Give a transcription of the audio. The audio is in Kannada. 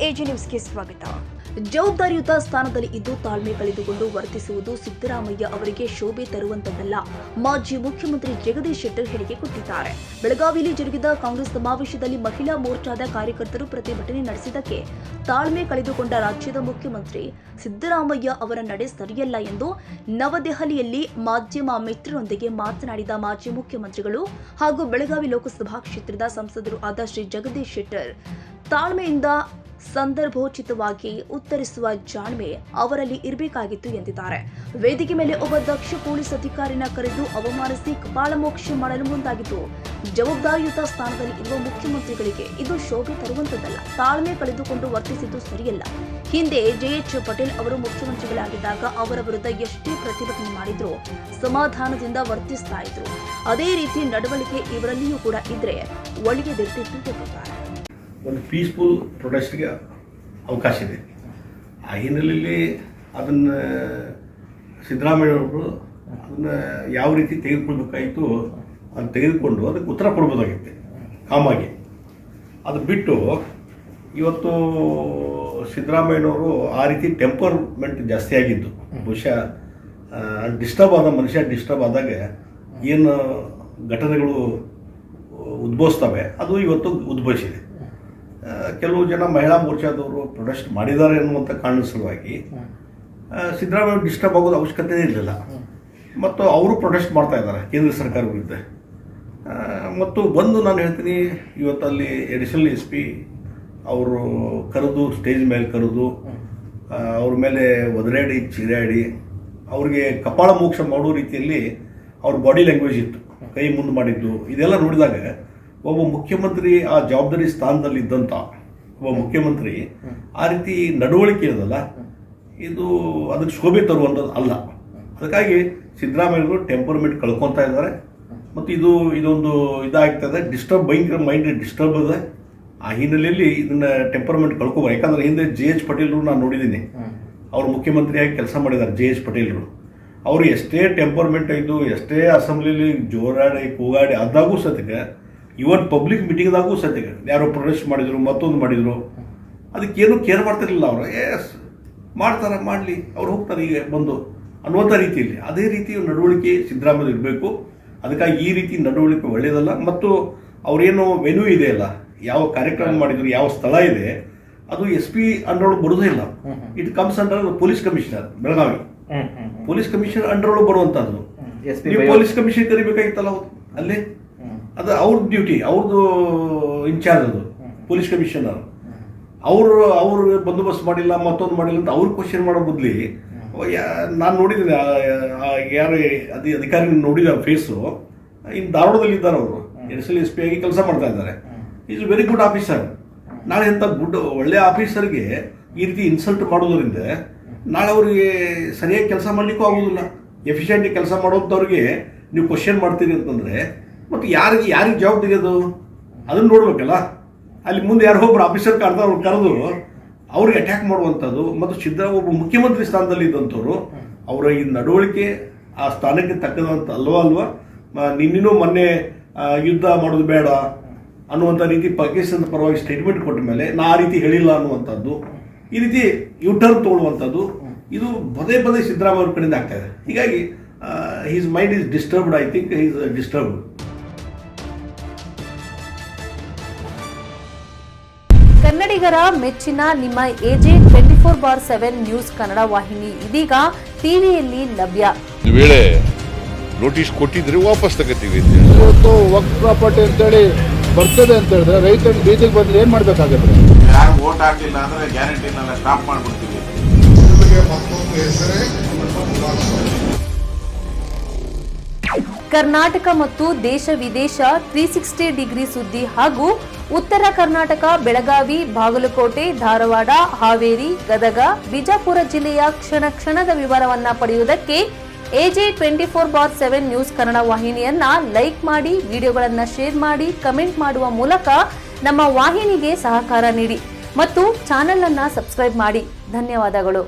ಎಜಿ ನ್ಯೂಸ್ಗೆ ಸ್ವಾಗತ. ಜವಾಬ್ದಾರಿಯುತ ಸ್ಥಾನದಲ್ಲಿ ಇದ್ದು ತಾಳ್ಮೆ ಕಳೆದುಕೊಂಡು ವರ್ತಿಸುವುದು ಸಿದ್ದರಾಮಯ್ಯ ಅವರಿಗೆ ಶೋಭೆ ತರುವಂತದ್ದಲ್ಲ. ಮಾಜಿ ಮುಖ್ಯಮಂತ್ರಿ ಜಗದೀಶ್ ಶೆಟ್ಟರ್ ಹೇಳಿಕೆ ಕೊಟ್ಟಿದ್ದಾರೆ. ಬೆಳಗಾವಿಯಲ್ಲಿ ಜರುಗಿದ ಕಾಂಗ್ರೆಸ್ ಸಮಾವೇಶದಲ್ಲಿ ಮಹಿಳಾ ಮೋರ್ಚಾದ ಕಾರ್ಯಕರ್ತರು ಪ್ರತಿಭಟನೆ ನಡೆಸಿದ್ದಕ್ಕೆ ತಾಳ್ಮೆ ಕಳೆದುಕೊಂಡ ರಾಜ್ಯದ ಮುಖ್ಯಮಂತ್ರಿ ಸಿದ್ದರಾಮಯ್ಯ ಅವರ ನಡೆ ಸರಿಯಲ್ಲ ಎಂದು ನವದೆಹಲಿಯಲ್ಲಿ ಮಾಧ್ಯಮ ಮಿತ್ರರೊಂದಿಗೆ ಮಾತನಾಡಿದ ಮಾಜಿ ಮುಖ್ಯಮಂತ್ರಿಗಳು ಹಾಗೂ ಬೆಳಗಾವಿ ಲೋಕಸಭಾ ಕ್ಷೇತ್ರದ ಸಂಸದರು ಆದ ಶ್ರೀ ಜಗದೀಶ್ ಶೆಟ್ಟರ್ ತಾಳ್ಮೆಯಿಂದ ಸಂದರ್ಭೋಚಿತವಾಗಿ ಉತ್ತರಿಸುವ ಜಾಣ್ಮೆ ಅವರಲ್ಲಿ ಇರಬೇಕಾಗಿತ್ತು ಎಂದಿದ್ದಾರೆ. ವೇದಿಕೆ ಮೇಲೆ ಒಬ್ಬ ದಕ್ಷ ಪೊಲೀಸ್ ಅಧಿಕಾರಿನ ಕರೆದು ಅವಮಾನಿಸಿ ಕಪಾಳಮೋಕ್ಷ ಮಾಡಲು ಮುಂದಾಗಿತ್ತು. ಜವಾಬ್ದಾರಿಯುತ ಸ್ಥಾನದಲ್ಲಿ ಇರುವ ಮುಖ್ಯಮಂತ್ರಿಗಳಿಗೆ ಇದು ಶೋಭೆ ತರುವಂತದ್ದಲ್ಲ. ತಾಳ್ಮೆ ಕಳೆದುಕೊಂಡು ವರ್ತಿಸಿದ್ದು ಸರಿಯಲ್ಲ. ಹಿಂದೆ ಜೆಎಚ್ ಪಟೇಲ್ ಅವರು ಮುಖ್ಯಮಂತ್ರಿಗಳಾಗಿದ್ದಾಗ ಅವರ ವಿರುದ್ಧ ಎಷ್ಟೇ ಪ್ರತಿಭಟನೆ ಮಾಡಿದ್ರು ಸಮಾಧಾನದಿಂದ ವರ್ತಿಸ್ತಾ ಇದ್ರು. ಅದೇ ರೀತಿ ನಡವಳಿಕೆ ಇವರಲ್ಲಿಯೂ ಕೂಡ ಇದ್ರೆ ಒಳ್ಳೆಯದಿರ್ತಿತ್ತು ಎಂದಿದ್ದಾರೆ. ಒಂದು ಪೀಸ್ಫುಲ್ ಪ್ರೊಟೆಸ್ಟ್ಗೆ ಅವಕಾಶ ಇದೆ. ಆ ಹಿನ್ನೆಲೆಯಲ್ಲಿ ಅದನ್ನು ಸಿದ್ದರಾಮಯ್ಯವರು ಅದನ್ನು ಯಾವ ರೀತಿ ತೆಗೆದುಕೊಳ್ಬೇಕಾಯಿತು ಅದನ್ನು ತೆಗೆದುಕೊಂಡು ಅದಕ್ಕೆ ಉತ್ತರ ಕೊಡ್ಬೋದಾಗಿತ್ತು ಕಾಮಾಗಿ. ಅದು ಬಿಟ್ಟು ಇವತ್ತು ಸಿದ್ದರಾಮಯ್ಯನವರು ಆ ರೀತಿ ಟೆಂಪರ್ಮೆಂಟ್ ಜಾಸ್ತಿ ಆಗಿದ್ದು ಬಹುಶಃ ಡಿಸ್ಟರ್ಬ್ ಆದ ಮನುಷ್ಯ ಡಿಸ್ಟರ್ಬ್ ಆದಾಗ ಏನು ಘಟನೆಗಳು ಉದ್ಭವಿಸ್ತವೆ ಅದು ಇವತ್ತು ಉದ್ಭವಿಸಿದೆ. ಕೆಲವು ಜನ ಮಹಿಳಾ ಮೋರ್ಚಾದವರು ಪ್ರೊಟೆಸ್ಟ್ ಮಾಡಿದ್ದಾರೆ ಅನ್ನುವಂಥ ಕಾರಣದ ಸಲುವಾಗಿ ಸಿದ್ದರಾಮಯ್ಯ ಡಿಸ್ಟರ್ಬ್ ಆಗೋದು ಅವಶ್ಯಕತೆ ಇರಲಿಲ್ಲ. ಮತ್ತು ಅವರು ಪ್ರೊಟೆಸ್ಟ್ ಮಾಡ್ತಾ ಇದ್ದಾರೆ ಕೇಂದ್ರ ಸರ್ಕಾರ ವಿರುದ್ಧ. ಮತ್ತು ಒಂದು ನಾನು ಹೇಳ್ತೀನಿ, ಇವತ್ತಲ್ಲಿ ಅಡಿಷನಲ್ SP ಅವರು ಕರೆದು ಸ್ಟೇಜ್ ಮೇಲೆ ಕರೆದು ಅವ್ರ ಮೇಲೆ ಒದರಾಡಿ ಚೀರಾಡಿ ಅವ್ರಿಗೆ ಕಪಾಳ ಮೋಕ್ಷ ಮಾಡೋ ರೀತಿಯಲ್ಲಿ ಅವ್ರ ಬಾಡಿ ಲ್ಯಾಂಗ್ವೇಜ್ ಇತ್ತು, ಕೈ ಮುಂದೆ ಮಾಡಿದ್ದು. ಇದೆಲ್ಲ ನೋಡಿದಾಗ ಒಬ್ಬ ಮುಖ್ಯಮಂತ್ರಿ ಆ ಜವಾಬ್ದಾರಿ ಸ್ಥಾನದಲ್ಲಿ ಇದ್ದಂಥ ಒಬ್ಬ ಮುಖ್ಯಮಂತ್ರಿ ಆ ರೀತಿ ನಡವಳಿಕೆ ಇರೋದಲ್ಲ, ಇದು ಅದಕ್ಕೆ ಶೋಭೆ ತರುವಂಥದ್ದು ಅಲ್ಲ. ಅದಕ್ಕಾಗಿ ಸಿದ್ದರಾಮಯ್ಯರು ಟೆಂಪರ್ಮೆಂಟ್ ಕಳ್ಕೊತಾ ಇದ್ದಾರೆ. ಮತ್ತು ಇದೊಂದು ಇದಾಗ್ತದೆ, ಡಿಸ್ಟರ್ಬ್ ಭಯಂಕರ ಮೈಂಡ್ ಡಿಸ್ಟರ್ಬ್ ಇದೆ. ಆ ಹಿನ್ನೆಲೆಯಲ್ಲಿ ಇದನ್ನು ಟೆಂಪರ್ಮೆಂಟ್ ಕಳ್ಕೊಬಾರ್ದು. ಯಾಕಂದರೆ ಹಿಂದೆ JH ಪಟೇಲ್ರು ನಾನು ನೋಡಿದ್ದೀನಿ, ಅವರು ಮುಖ್ಯಮಂತ್ರಿಯಾಗಿ ಕೆಲಸ ಮಾಡಿದ್ದಾರೆ. JH ಪಟೇಲ್ರು ಅವರು ಎಷ್ಟೇ ಟೆಂಪರ್ಮೆಂಟ್ ಇದ್ದು ಎಷ್ಟೇ ಅಸೆಂಬ್ಲಿಲಿ ಜೋರಾಡಿ ಕೂಗಾಡಿ ಅದಾಗೂ ಸತಿಗೆ, ಇವನ್ ಪಬ್ಲಿಕ್ ಮೀಟಿಂಗ್ದಾಗೂ ಸತ್ಯ ಯಾರೋ ಪ್ರೊಟೆಸ್ಟ್ ಮಾಡಿದ್ರು ಮತ್ತೊಂದು ಮಾಡಿದ್ರು ಅದಕ್ಕೇನು ಕೇರ್ ಮಾಡ್ತಿರಲಿಲ್ಲ. ಅವರು ಮಾಡ್ತಾರೆ, ಮಾಡಲಿ, ಅವ್ರು ಹೋಗ್ತಾರೆ ಈಗ ಬಂದು ಅನ್ನುವಂಥ ರೀತಿಯಲ್ಲಿ ಅದೇ ರೀತಿ ನಡವಳಿಕೆ ಸಿದ್ದರಾಮಯ್ಯ ಇರಬೇಕು. ಅದಕ್ಕಾಗಿ ಈ ರೀತಿ ನಡವಳಿಕೆ ಒಳ್ಳೆಯದಲ್ಲ. ಮತ್ತು ಅವರೇನು ವೆನ್ಯೂ ಇದೆ ಅಲ್ಲ, ಯಾವ ಕಾರ್ಯಕ್ರಮ ಮಾಡಿದ್ರು, ಯಾವ ಸ್ಥಳ ಇದೆ, ಅದು SP ಅಂಡರ್ ಬರೋದೇ ಇಲ್ಲ. It comes under police commissioner Belagavi. Police commissioner under ಒಳಗೆ ಬರುವಂತದ್ದು. ನೀವು ಪೊಲೀಸ್ ಕಮಿಷನ್ ಕರಿಬೇಕಾಗಿತ್ತಲ್ಲ ಅಲ್ಲಿ, ಅದು ಅವ್ರದ್ದು ಡ್ಯೂಟಿ, ಅವ್ರದ್ದು ಇನ್ಚಾರ್ಜ್ ಅದು ಪೊಲೀಸ್ ಕಮಿಷನರ್. ಅವರು ಬಂದೋಬಸ್ತ್ ಮಾಡಿಲ್ಲ ಮತ್ತೊಂದು ಮಾಡಿಲ್ಲ ಅಂತ ಅವ್ರು ಕ್ವಶನ್ ಮಾಡೋ ಬದಲಿ ನಾನು ನೋಡಿದ್ದೀನಿ ಯಾರು ಅಧಿಕಾರಿ ನೋಡಿದ ಫೇಸು ಇನ್ನು ಧಾರವಾಡದಲ್ಲಿ ಇದ್ದಾರೆ. ಅವರು ಅಡಿಷನಲ್ SP ಆಗಿ ಕೆಲಸ ಮಾಡ್ತಾ ಇದ್ದಾರೆ. Is very good officer. ನಾಳೆ ಇಂಥ ಒಳ್ಳೆಯ ಆಫೀಸರ್ಗೆ ಈ ರೀತಿ ಇನ್ಸಲ್ಟ್ ಮಾಡೋದ್ರಿಂದ ನಾಳೆ ಅವರಿಗೆ ಸರಿಯಾಗಿ ಕೆಲಸ ಮಾಡಲಿಕ್ಕೂ ಆಗೋದಿಲ್ಲ. ಎಫಿಷಿಯೆಂಟ್ ಕೆಲಸ ಮಾಡೋಂಥವ್ರಿಗೆ ನೀವು ಕ್ವಶನ್ ಮಾಡ್ತೀರಿ ಅಂತಂದರೆ ಮತ್ತು ಯಾರಿಗೆ ಜವಾಬ್ದಾರಿ ಅದು ಅದನ್ನು ನೋಡ್ಬೇಕಲ್ಲ. ಅಲ್ಲಿ ಮುಂದೆ ಯಾರೋ ಒಬ್ಬರು ಆಫೀಸರ್ ಅವ್ರು ಕರೆದು ಅವ್ರಿಗೆ ಅಟ್ಯಾಕ್ ಮಾಡುವಂಥದ್ದು. ಮತ್ತು ಒಬ್ಬ ಮುಖ್ಯಮಂತ್ರಿ ಸ್ಥಾನದಲ್ಲಿ ಇದ್ದಂಥವ್ರು ಅವರ ಈ ನಡವಳಿಕೆ ಆ ಸ್ಥಾನಕ್ಕೆ ತಕ್ಕದಂತ ಅಲ್ವಾ. ನಿನ್ನಿನೂ ಮೊನ್ನೆ ಯುದ್ಧ ಮಾಡೋದು ಬೇಡ ಅನ್ನುವಂಥ ರೀತಿ ಪಾಕಿಸ್ತಾನದ ಪರವಾಗಿ ಸ್ಟೇಟ್ಮೆಂಟ್ ಕೊಟ್ಟ ಮೇಲೆ ನಾ ಆ ರೀತಿ ಹೇಳಿಲ್ಲ ಅನ್ನುವಂಥದ್ದು, ಈ ರೀತಿ ಯೂಟರ್ನ್ ತಗೊಳ್ಳುವಂಥದ್ದು, ಇದು ಪದೇ ಸಿದ್ದರಾಮಯ್ಯ ಅವ್ರ ಕಡೆಯಿಂದ ಆಗ್ತಾ ಇದೆ. ಹೀಗಾಗಿ his mind is disturbed. I think he's disturbed. ಕನ್ನಡಿಗರ ಮೆಚ್ಚಿನ ನಿಮ್ಮ AJ 24/7 ನ್ಯೂಸ್ ಕನ್ನಡ ವಾಹಿನಿ ಇದೀಗ ಟಿವಿಯಲ್ಲಿ ಲಭ್ಯ. ವೇಳೆ ನೋಟಿಸ್ ಕೊಟ್ಟಿದ್ರೆ ವಾಪಸ್ ತಗೋತೀವಿ. ಇವತ್ತು ವಕ್ಫ್ ಪ್ರಾಪರ್ಟಿ ಅಂತೇಳಿ ಬರ್ತದೆ ಅಂತ ಹೇಳಿದ್ರೆ ರೈತರು ಬೀದಿಗೆ ಬಂದ್ರೆ ಏನ್ ಮಾಡ್ಬೇಕಾಗತ್ತೆ? ಯಾರು ವೋಟ್ ಹಾಕಲಿಲ್ಲ ಅಂದ್ರೆ ಗ್ಯಾರಂಟಿನೆಲ್ಲ ಸ್ಟಾಪ್ ಮಾಡ್ಬಿಡ್ತೀವಿ. ಕರ್ನಾಟಕ ಮತ್ತು ದೇಶ ವಿದೇಶ 360 ಡಿಗ್ರಿ ಸುದ್ದಿ ಹಾಗೂ ಉತ್ತರ ಕರ್ನಾಟಕ ಬೆಳಗಾವಿ, ಬಾಗಲಕೋಟೆ, ಧಾರವಾಡ, ಹಾವೇರಿ, ಗದಗ, ಬಿಜಾಪುರ ಜಿಲ್ಲೆಯ ಕ್ಷಣದ ವಿವರವನ್ನ ಪಡೆಯುವುದಕ್ಕೆ AJ 24/7 ನ್ಯೂಸ್ ಕನ್ನಡ ವಾಹಿನಿಯನ್ನ ಲೈಕ್ ಮಾಡಿ, ವಿಡಿಯೋಗಳನ್ನ ಶೇರ್ ಮಾಡಿ, ಕಮೆಂಟ್ ಮಾಡುವ ಮೂಲಕ ನಮ್ಮ ವಾಹಿನಿಗೆ ಸಹಕಾರ ನೀಡಿ ಮತ್ತು ಚಾನೆಲ್ ಅನ್ನ ಸಬ್ಸ್ಕ್ರೈಬ್ ಮಾಡಿ. ಧನ್ಯವಾದಗಳು.